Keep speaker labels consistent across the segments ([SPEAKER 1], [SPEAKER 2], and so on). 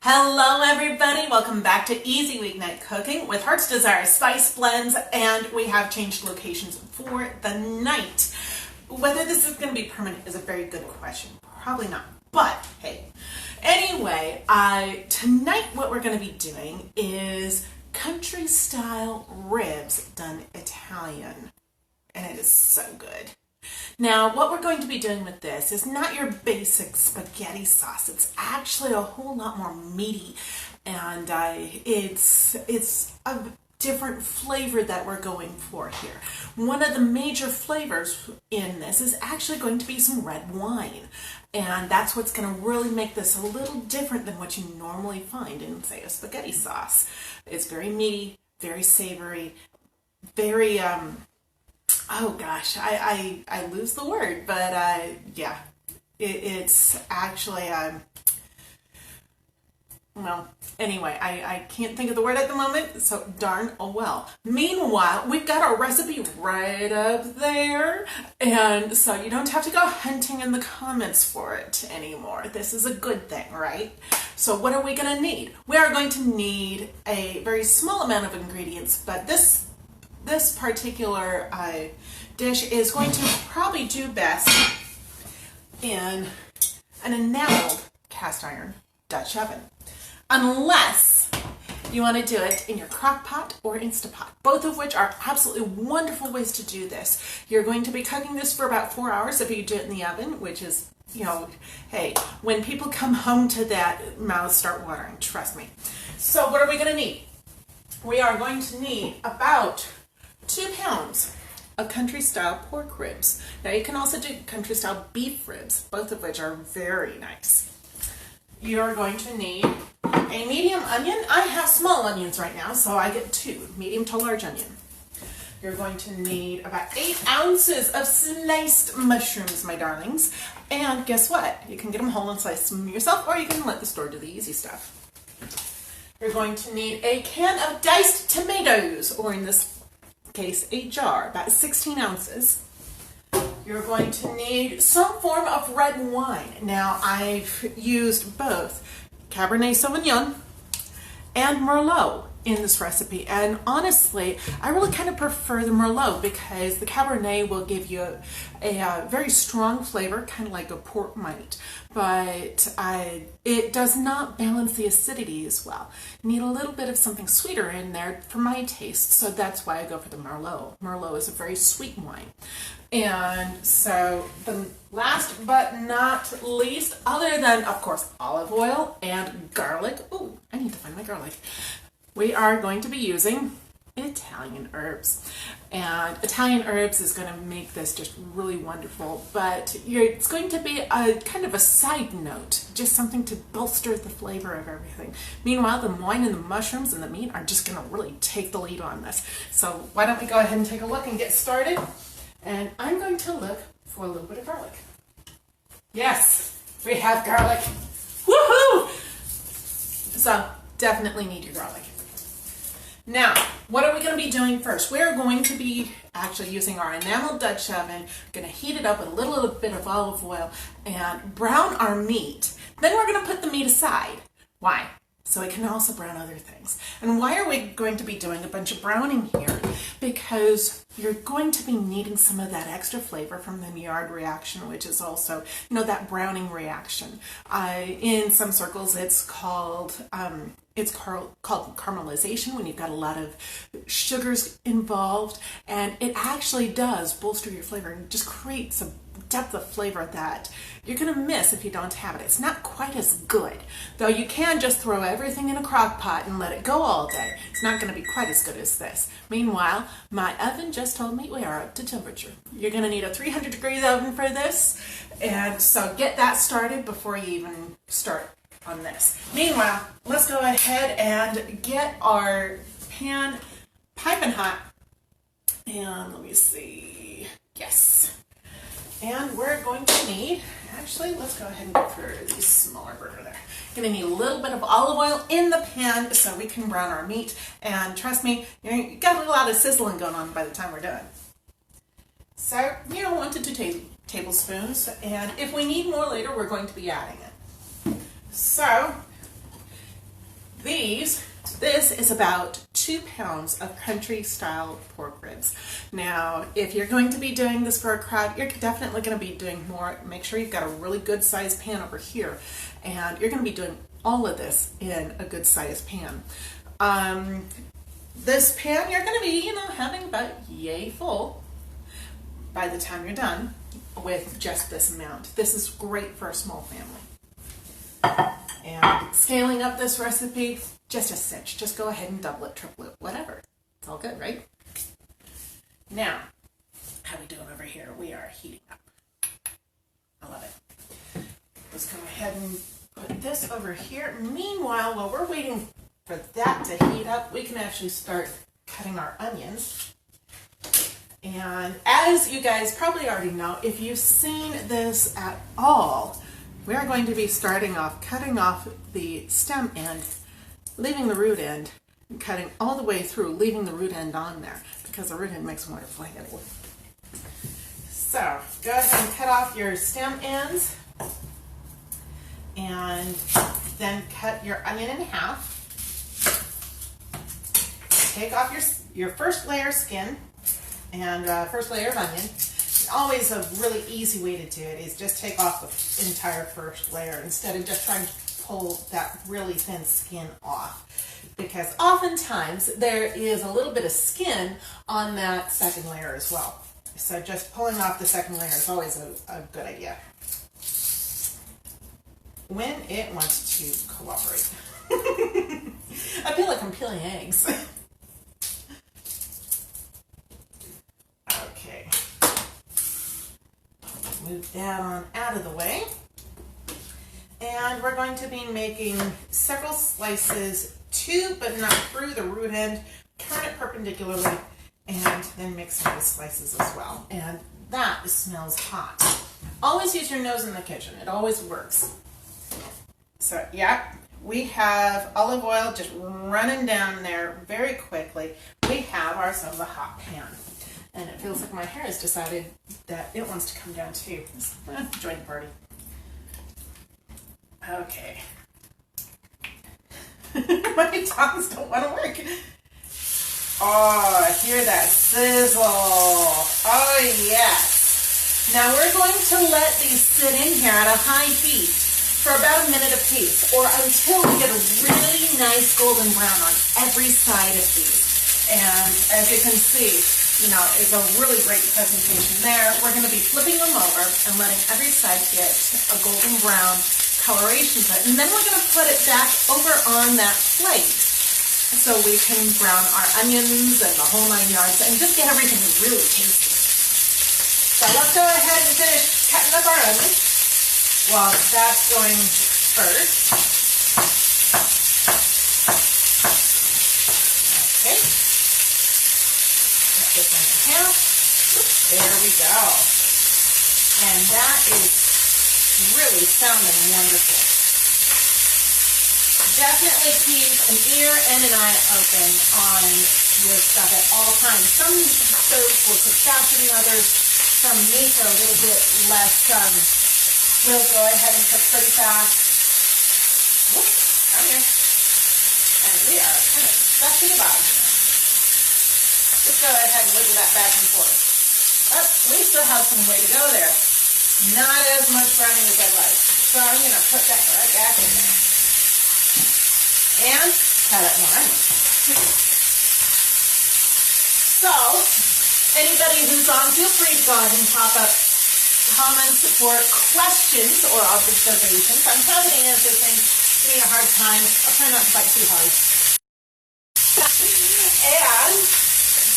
[SPEAKER 1] Hello everybody, welcome back to Easy Weeknight Cooking with Heart's Desire Spice Blends, and we have changed locations for the night. Whether this is going to be permanent is a very good question. Probably not, but hey. Anyway, tonight what we're going to be doing is country style ribs done Italian, and it is so good. Now, what we're going to be doing with this is not your basic spaghetti sauce. It's actually a whole lot more meaty, and it's a different flavor that we're going for here. One of the major flavors in this is actually going to be some red wine, and that's what's going to really make this a little different than what you normally find in, say, a spaghetti sauce. It's very meaty, very savory, very oh gosh, I lose the word, but yeah, it's actually, well, anyway, I can't think of the word at the moment, so darn oh well. Meanwhile, we've got our recipe right up there, and so you don't have to go hunting in the comments for it anymore. This is a good thing, right? So what are we going to need? We are going to need a very small amount of ingredients, but this particular dish is going to probably do best in an enameled cast iron Dutch oven, unless you want to do it in your crock pot or Instapot, both of which are absolutely wonderful ways to do this. You're going to be cooking this for about 4 hours if you do it in the oven, which is, you know, hey, when people come home to that, mouths start watering, trust me. So what are we going to need? We are going to need about 2 pounds of country style pork ribs. Now you can also do country style beef ribs, both of which are very nice. You're going to need a medium onion. I have small onions right now, so I get 2, medium to large onion. You're going to need about 8 ounces of sliced mushrooms, my darlings. And guess what? You can get them whole and slice them yourself, or you can let the store do the easy stuff. You're going to need a can of diced tomatoes, or in this case, a jar, about 16 ounces. You're going to need some form of red wine. Now, I've used both Cabernet Sauvignon and Merlot in this recipe, and honestly, I really kind of prefer the Merlot because the Cabernet will give you a very strong flavor, kind of like a port might, but it does not balance the acidity as well. You need a little bit of something sweeter in there for my taste, so that's why I go for the Merlot. Merlot is a very sweet wine. And so the last but not least, other than, of course, olive oil and garlic. Oh, I need to find my garlic. We are going to be using Italian herbs, and Italian herbs is going to make this just really wonderful, but it's going to be a kind of a side note, just something to bolster the flavor of everything. Meanwhile, the wine and the mushrooms and the meat are just going to really take the lead on this. So why don't we go ahead and take a look and get started, and I'm going to look for a little bit of garlic. Yes, we have garlic. Woohoo! So definitely need your garlic. Now, what are we going to be doing first? We're going to be actually using our enameled Dutch oven, going to heat it up with a little bit of olive oil and brown our meat. Then we're going to put the meat aside. Why? So it can also brown other things. And why are we going to be doing a bunch of browning here? Because you're going to be needing some of that extra flavor from the Maillard reaction, which is also, you know, that browning reaction. In some circles, it's called caramelization, when you've got a lot of sugars involved, and it actually does bolster your flavor and just creates a depth of flavor that you're going to miss if you don't have it. It's not quite as good, though you can just throw everything in a crock pot and let it go all day. It's not going to be quite as good as this. Meanwhile, my oven just told me we are up to temperature. You're going to need a 300 degrees oven for this, and so get that started before you even start on this. Meanwhile, let's go ahead and get our pan piping hot, and let me see, yes. And we're going to need, actually, let's go ahead and go for these smaller burner there. Going to need a little bit of olive oil in the pan so we can brown our meat. And trust me, you got a lot of sizzling going on by the time we're done. So, 1 to 2 tablespoons. And if we need more later, we're going to be adding it. So, This is about 2 pounds of country style pork ribs. Now, if you're going to be doing this for a crowd, you're definitely going to be doing more. Make sure you've got a really good sized pan over here, and you're going to be doing all of this in a good sized pan. This pan you're going to be, having about yay full by the time you're done with just this amount. This is great for a small family. And scaling up this recipe, just a cinch. Just go ahead and double it, triple it, whatever. It's all good, right? Now, how we doing over here? We are heating up. I love it. Let's go ahead and put this over here. Meanwhile, while we're waiting for that to heat up, we can actually start cutting our onions. And as you guys probably already know, if you've seen this at all, we are going to be starting off cutting off the stem end, leaving the root end, and cutting all the way through, leaving the root end on there, because the root end makes more flammable. So go ahead and cut off your stem ends, and then cut your onion in half. Take off your first layer skin and first layer of onion. Always a really easy way to do it is just take off the entire first layer instead of just trying to pull that really thin skin off, because oftentimes there is a little bit of skin on that second layer as well. So just pulling off the second layer is always a good idea when it wants to cooperate. I feel like I'm peeling eggs. Okay. Move that on out of the way. And we're going to be making several slices to but not through the root end. Turn it perpendicularly and then mix some of the slices as well. And that smells hot. Always use your nose in the kitchen. It always works. So yeah, we have olive oil just running down there very quickly. We have ourselves a hot pan. And it feels like my hair has decided that it wants to come down too. Join the party. Okay. My tongues don't want to work. Oh, I hear that sizzle. Oh, yes. Now we're going to let these sit in here at a high heat for about a minute apiece, or until we get a really nice golden brown on every side of these. And as you can see, it's a really great presentation there. We're going to be flipping them over and letting every side get a golden brown coloration to it. And then we're going to put it back over on that plate so we can brown our onions and the whole 9 yards and just get everything really tasty. So let's go ahead and finish cutting up our onions while that's going first. Okay. Cut this one in half. There we go. And that is really sounding wonderful. Definitely keep an ear and an eye open on your stuff at all times. Some stoves will cook faster than others. Some meats are a little bit less, will go ahead and cook pretty fast. Whoops, come here. And we are kind of stuck to the bottom here. Just go ahead and wiggle that back and forth. Oh, we still have some way to go there. Not as much browning as I'd like. So I'm going to put that right back in there. And cut up more onions. So, anybody who's on, feel free to go ahead and pop up comments for questions or observations. I'm happy to answer things. Give me a hard time. I'll try not to bite too hard.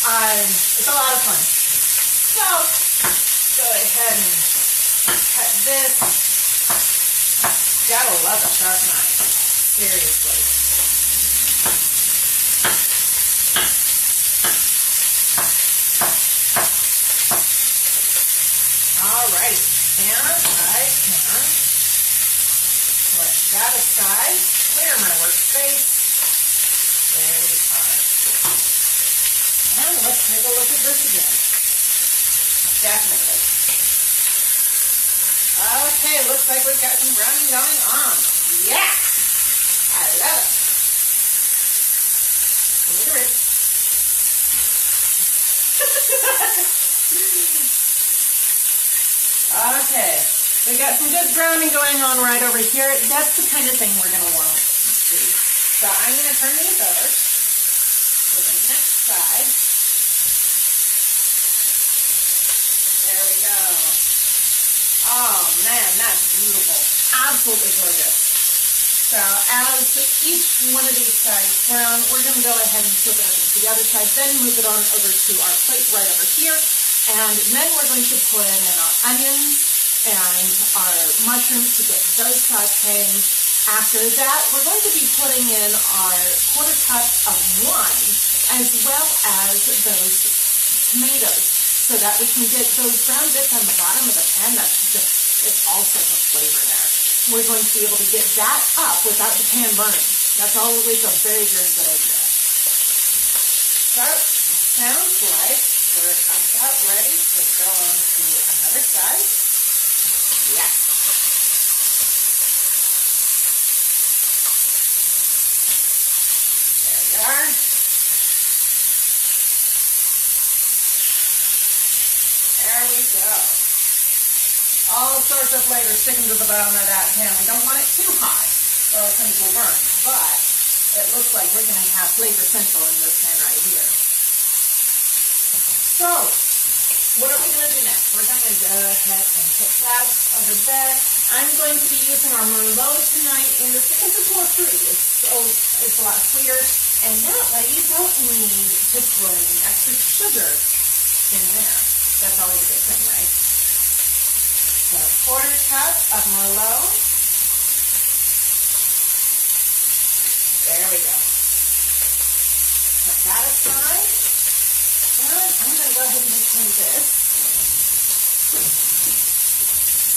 [SPEAKER 1] And it's a lot of fun. So, go ahead and cut this. Gotta love a sharp knife. Seriously. Alright, and I can put that aside, clear my workspace. There we are. And let's take a look at this again. Definitely. Okay, looks like we've got some browning going on. Yeah! I love it. We got some good browning going on right over here. That's the kind of thing we're going to want to see. So I'm going to turn these over to the next side. There we go. Oh man, that's beautiful. Absolutely gorgeous. So as each one of these sides brown, we're going to go ahead and flip it over to the other side, then move it on over to our plate right over here. And then we're going to put in our onions and our mushrooms to get those sauteing. After that, we're going to be putting in our quarter cup of wine as well as those tomatoes so that we can get those brown bits on the bottom of the pan. That's just, it's all sorts of flavor there. We're going to be able to get that up without the pan burning. That's always a very, very good idea. So, sounds like we're about ready to go on to another side. Yes. There we are. There we go. All sorts of flavors sticking to the bottom of that pan. We don't want it too hot or things will burn, but it looks like we're going to have flavor central in this pan right here. So, what are we going to do next? We're going to go ahead and put that over there. I'm going to be using our Merlot tonight in this because it's more fruity. It's a lot sweeter, and that way you don't need to throw any extra sugar in there. That's always a good thing, right? So, quarter cup of Merlot. There we go. Put that aside. And I'm going to go ahead and mix in this.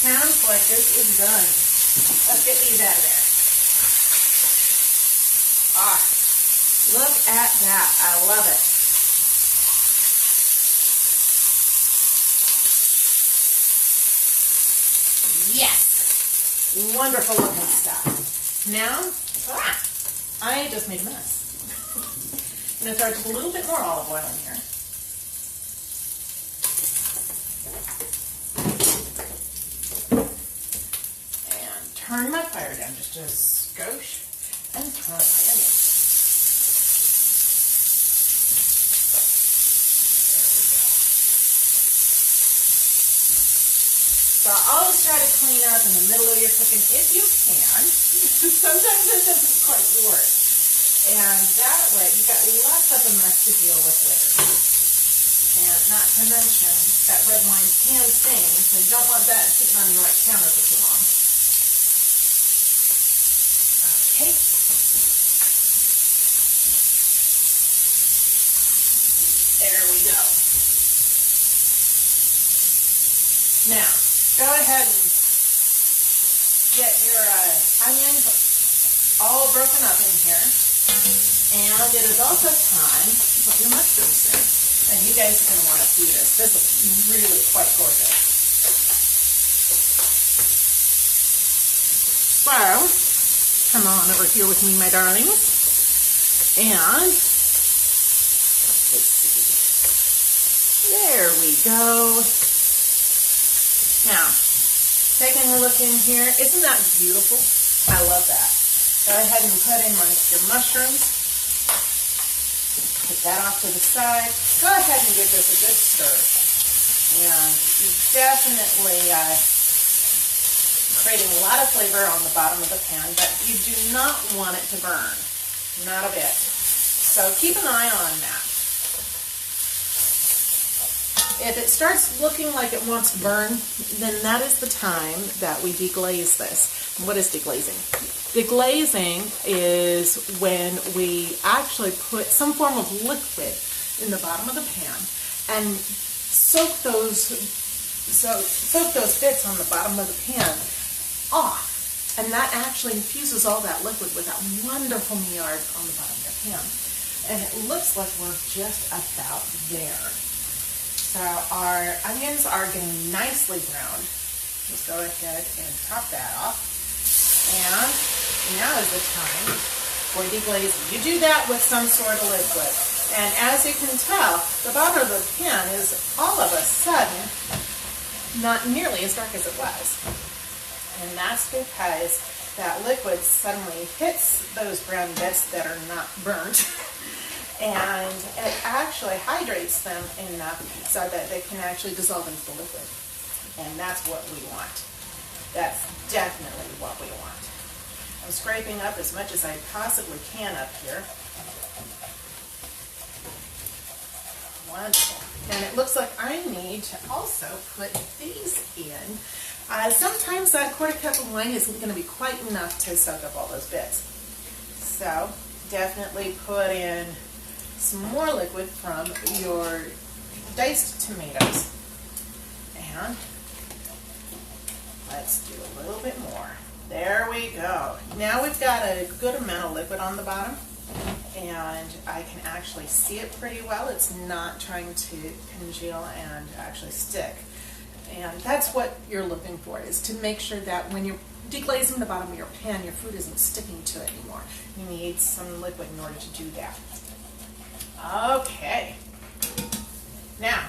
[SPEAKER 1] Sounds like this is done. Let's get these out of there. Ah, look at that. I love it. Yes! Wonderful looking stuff. Now, I just made a mess. I'm going to throw just a little bit more olive oil in here. Turn my fire down just a skosh and throw my onions. There we go. So always try to clean up in the middle of your cooking if you can. Sometimes it doesn't quite work. And that way you've got less of a mess to deal with later. And not to mention that red wine can stain, so you don't want that sitting on your counter for too long. Okay. There we go. Now, go ahead and get your onions all broken up in here. And it is also time to put your mushrooms in. And you guys are going to want to see this. This looks really quite gorgeous. So, come on over here with me, my darlings. And let's see. There we go. Now, taking a look in here. Isn't that beautiful? I love that. Go ahead and put in your mushrooms. Put that off to the side. Go ahead and give this a good stir. And you definitely creating a lot of flavor on the bottom of the pan, but you do not want it to burn. Not a bit. So keep an eye on that. If it starts looking like it wants to burn, then that is the time that we deglaze this. What is deglazing? Deglazing is when we actually put some form of liquid in the bottom of the pan and soak those bits on the bottom of the pan off, and that actually infuses all that liquid with that wonderful meillard on the bottom of the pan. And it looks like we're just about there. So our onions are getting nicely browned. Let's go ahead and top that off. And now is the time for deglazing. You do that with some sort of liquid. And as you can tell, the bottom of the pan is all of a sudden not nearly as dark as it was. And that's because that liquid suddenly hits those brown bits that are not burnt and it actually hydrates them enough so that they can actually dissolve into the liquid. And that's what we want. That's definitely what we want. I'm scraping up as much as I possibly can up here. Wonderful. And it looks like I need to also put these in. Sometimes that quarter cup of wine isn't going to be quite enough to soak up all those bits. So definitely put in some more liquid from your diced tomatoes. And let's do a little bit more. There we go. Now we've got a good amount of liquid on the bottom, and I can actually see it pretty well. It's not trying to congeal and actually stick. And that's what you're looking for, is to make sure that when you're deglazing the bottom of your pan, your food isn't sticking to it anymore. You need some liquid in order to do that. Okay. Now,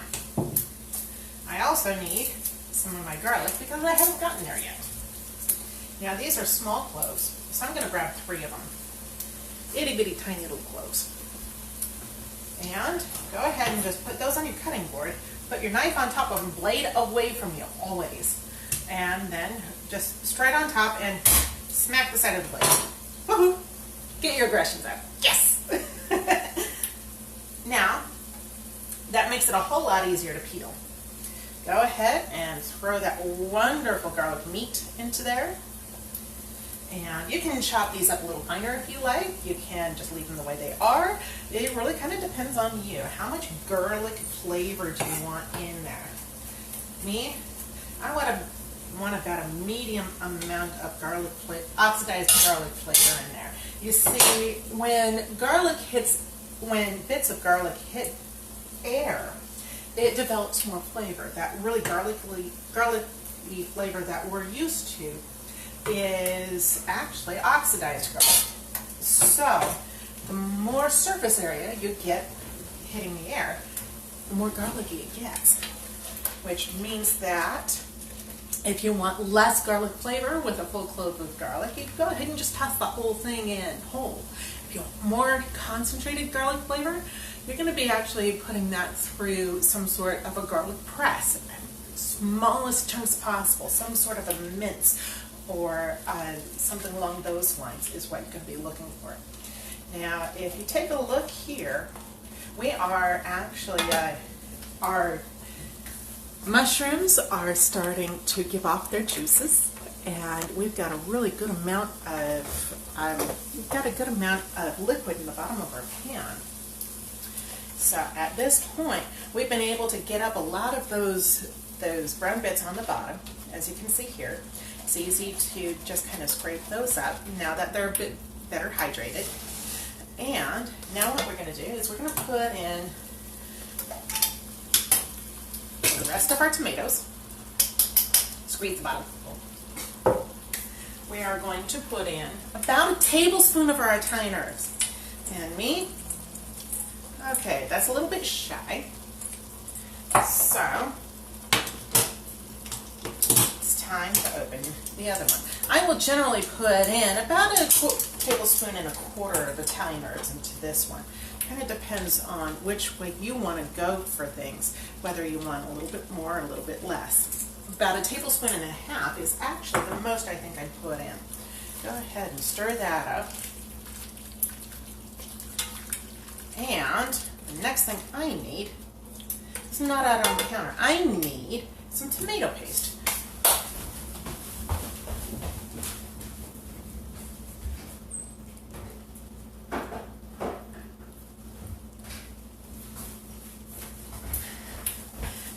[SPEAKER 1] I also need some of my garlic because I haven't gotten there yet. Now these are small cloves, so I'm going to grab 3 of them. Itty bitty tiny little cloves. And go ahead and just put those on your cutting board. Put your knife on top of them, blade away from you, always. And then just straight on top and smack the side of the blade. Woohoo! Get your aggressions out. Yes! Now, that makes it a whole lot easier to peel. Go ahead and throw that wonderful garlic meat into there. And you can chop these up a little finer if you like. You can just leave them the way they are. It really kind of depends on you. How much garlic flavor do you want in there? Me, I want about a medium amount of oxidized garlic flavor in there. You see, when bits of garlic hit air, it develops more flavor. That really garlicky flavor that we're used to is actually oxidized garlic. So the more surface area you get hitting the air, the more garlicky it gets, which means that if you want less garlic flavor with a full clove of garlic, you can go ahead and just toss the whole thing in whole. If you want more concentrated garlic flavor, you're going to be actually putting that through some sort of a garlic press, smallest chunks possible, some sort of a mince, or something along those lines is what you're going to be looking for. Now, if you take a look here, we are actually, our mushrooms are starting to give off their juices, and we've got a really good amount of, liquid in the bottom of our pan. So at this point, we've been able to get up a lot of those brown bits on the bottom, as you can see here. It's easy to just kind of scrape those up now that they're a bit better hydrated. And now what we're going to do is we're going to put in the rest of our tomatoes. Squeeze the bottom. We are going to put in about a tablespoon of our Italian herbs. And me, okay, that's a little bit shy. So time to open the other one. I will generally put in about a tablespoon and a quarter of Italian herbs into this one. Kind of depends on which way you want to go for things, whether you want a little bit more or a little bit less. About a tablespoon and a half is actually the most I think I'd put in. Go ahead and stir that up. And the next thing I need is not out on the counter. I need some tomato paste.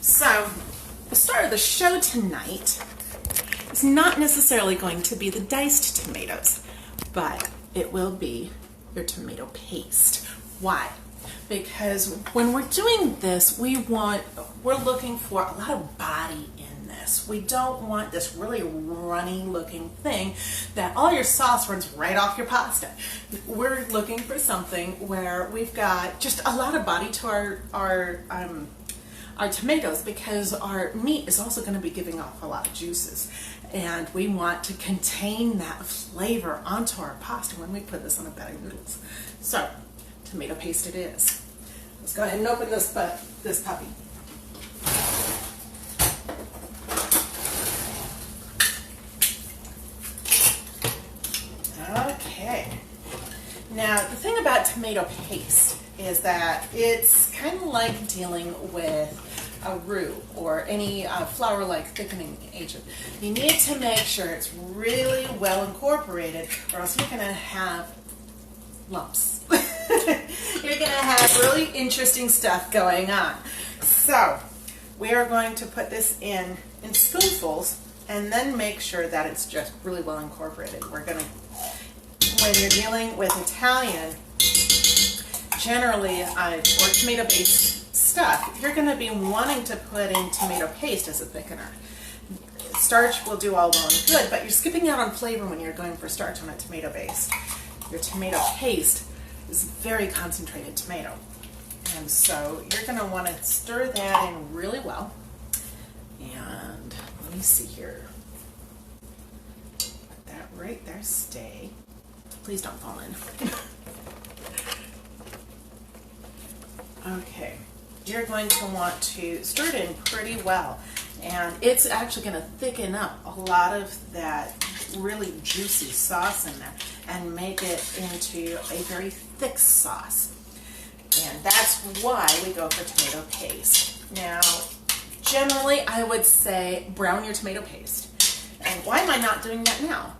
[SPEAKER 1] So, the star of the show tonight is not necessarily going to be the diced tomatoes, but it will be your tomato paste. Why? Because when we're doing this, we're looking for a lot of body in this. We don't want this really runny looking thing that all your sauce runs right off your pasta. We're looking for something where we've got just a lot of body to our tomatoes, because our meat is also going to be giving off a lot of juices. And we want to contain that flavor onto our pasta when we put this on a bed of noodles. So, tomato paste it is. Let's go ahead and open this puppy. Okay. Now, the thing about tomato paste is that it's kind of like dealing with a roux or any flour-like thickening agent. You need to make sure it's really well incorporated, or else you're going to have lumps. You're going to have really interesting stuff going on. So, we are going to put this in spoonfuls and then make sure that it's just really well incorporated. We're going to, when you're dealing with Italian, generally, or tomato-based stuff, you're going to be wanting to put in tomato paste as a thickener. Starch will do all well and good, but you're skipping out on flavor when you're going for starch on a tomato base. Your tomato paste is very concentrated tomato. And so you're going to want to stir that in really well. And let me see here. Put that right there, stay. Please don't fall in. Okay, you're going to want to stir it in pretty well. And it's actually going to thicken up a lot of that really juicy sauce in there and make it into a very thick sauce. And that's why we go for tomato paste. Now, generally, I would say brown your tomato paste. And why am I not doing that now?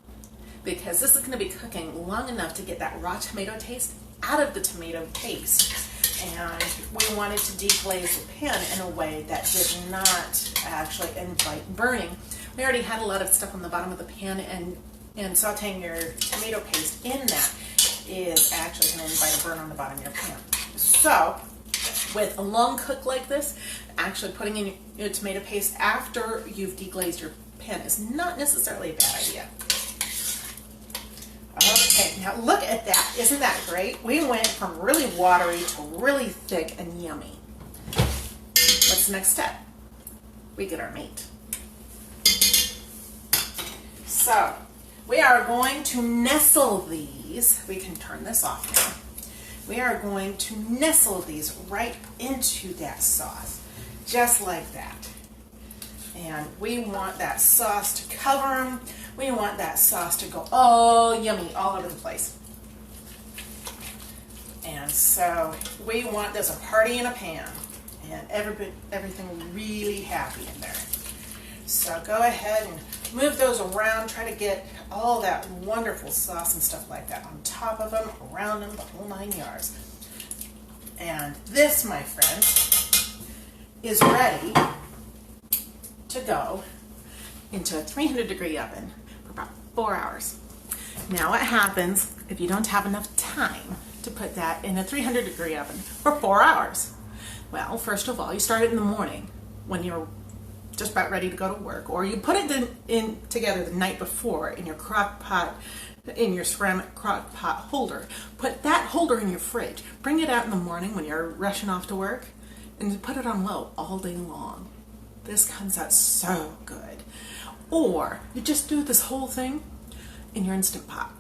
[SPEAKER 1] Because this is going to be cooking long enough to get that raw tomato taste out of the tomato paste. And we wanted to deglaze the pan in a way that did not actually invite burning. We already had a lot of stuff on the bottom of the pan, and sauteing your tomato paste in that is actually going to invite a burn on the bottom of your pan. So, with a long cook like this, actually putting in your tomato paste after you've deglazed your pan is not necessarily a bad idea. Okay, now look at that. Isn't that great? We went from really watery to really thick and yummy. What's the next step? We get our meat. So, we are going to nestle these. We can turn this off now. We are going to nestle these right into that sauce, just like that. And we want that sauce to cover them. We want that sauce to go all yummy all over the place. And so we want this a party in a pan and everything really happy in there. So go ahead and move those around. Try to get all that wonderful sauce and stuff like that on top of them, around them, the whole 9 yards. And this, my friends, is ready to go into a 300-degree oven for about 4 hours. Now what happens if you don't have enough time to put that in a 300-degree oven for 4 hours? Well, first of all, you start it in the morning when you're just about ready to go to work, or you put it in together the night before in your crock pot, in your ceramic crock pot holder. Put that holder in your fridge. Bring it out in the morning when you're rushing off to work, and put it on low all day long. This comes out so good. Or you just do this whole thing in your Instant Pot.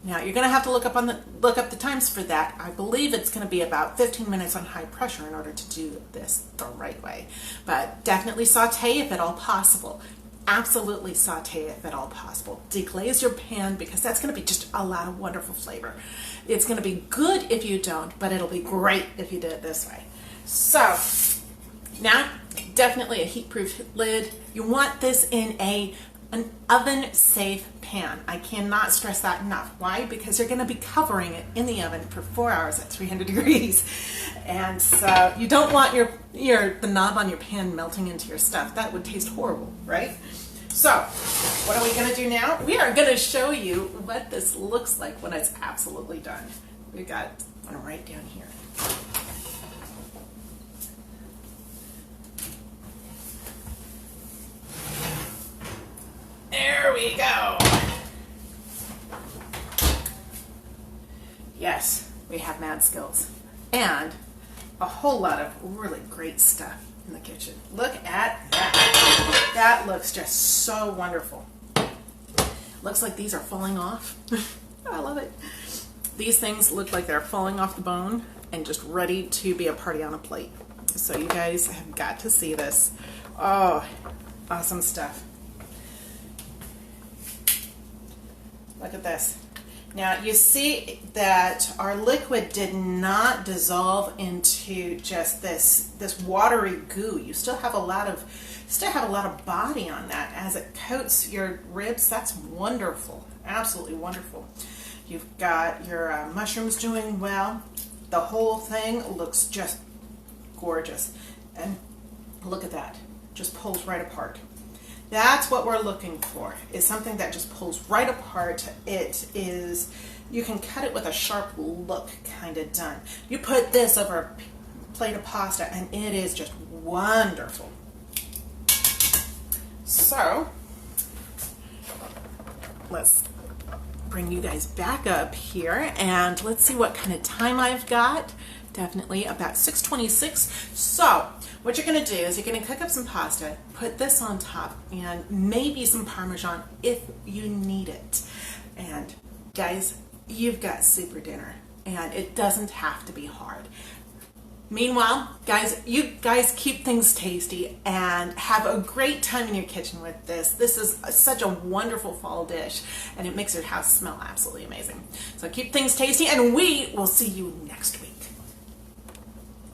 [SPEAKER 1] Now you're going to have to look up the times for that. I believe it's going to be about 15 minutes on high pressure in order to do this the right way. But definitely saute if at all possible. Absolutely saute if at all possible. Deglaze your pan because that's going to be just a lot of wonderful flavor. It's going to be good if you don't, but it'll be great if you do it this way. So now, definitely a heat-proof lid. You want this in an oven-safe pan. I cannot stress that enough. Why? Because you're going to be covering it in the oven for 4 hours at 300 degrees. And so you don't want the knob on your pan melting into your stuff. That would taste horrible, right? So what are we going to do now? We are going to show you what this looks like when it's absolutely done. We got one right down here. There we go. Yes, we have mad skills and a whole lot of really great stuff in the kitchen. Look at that. That looks just so wonderful. Looks like these are falling off. I love it. These things look like they're falling off the bone and just ready to be a party on a plate. So you guys have got to see this. Oh, awesome stuff. Look at this. Now you see that our liquid did not dissolve into just this watery goo. You still have a lot of body on that as it coats your ribs. That's wonderful, absolutely wonderful. You've got your mushrooms doing well. The whole thing looks just gorgeous, and look at that, just pulls right apart. That's what we're looking for, is something that just pulls right apart. It is, you can cut it with a sharp look kind of done. You put this over a plate of pasta and it is just wonderful. So let's bring you guys back up here and let's see what kind of time I've got. Definitely about 6:26. So what you're going to do is you're going to cook up some pasta, put this on top, and maybe some Parmesan if you need it. And guys, you've got super dinner, and it doesn't have to be hard. Meanwhile, guys, you guys keep things tasty and have a great time in your kitchen with this. This is such a wonderful fall dish, and it makes your house smell absolutely amazing. So keep things tasty, and we will see you next week.